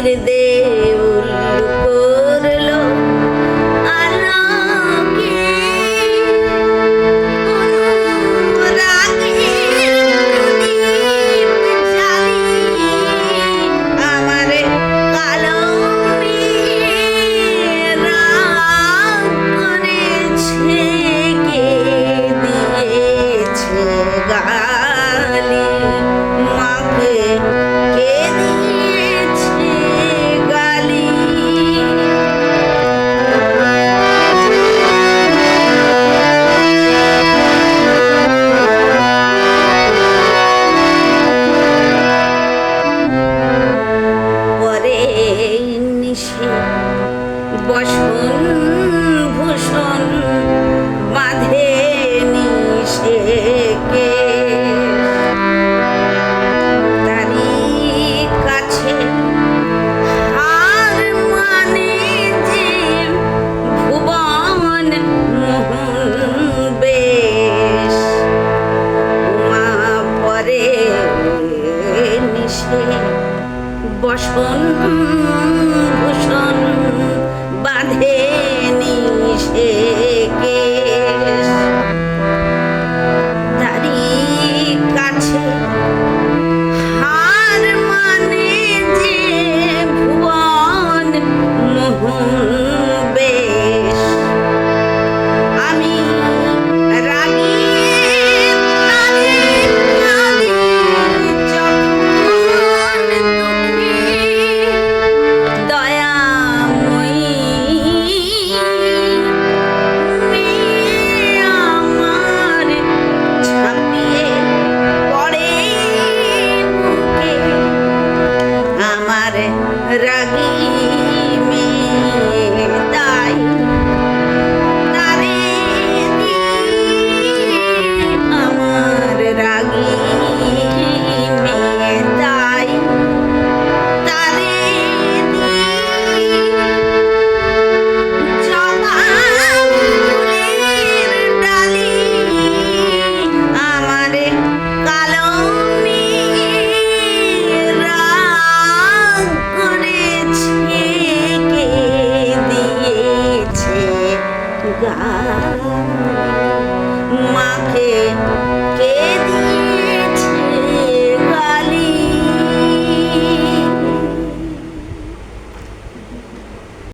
মাটির দেউল করলো আলোকে অনুরাগের প্রদীপ জ্বালিয়ে আমারে কালো রাগ করেছে, কে দিয়েছে গালি মাকে, কে দিয়েছে গালি। পরে নিশে বসন ভূষণ বাঁধে নিশেকে, তারি কাছে হার মানে যে ভুবন মোহন বেশ। উমা পরে নিশে বসন ভূষণ বাঁধে নিশেকে, তারি কাছে হার মানে যে ভুবন মোহন বেশ। আমি রাগী তারে কাঁদি যখন দুঃখী, দয়াময়ী মেয়ে আমার ঝাঁপিয়ে পড়ে বুকে, আমার রাগী মেয়ে তাই তারে দিয়ে, আমার রাগী মেয়ে তাই তারে দিয়ে জবা ফুলের ডালি আমারে কালো মেয়ে রাগ করেছে, কে দিয়েছে গালি মাকে,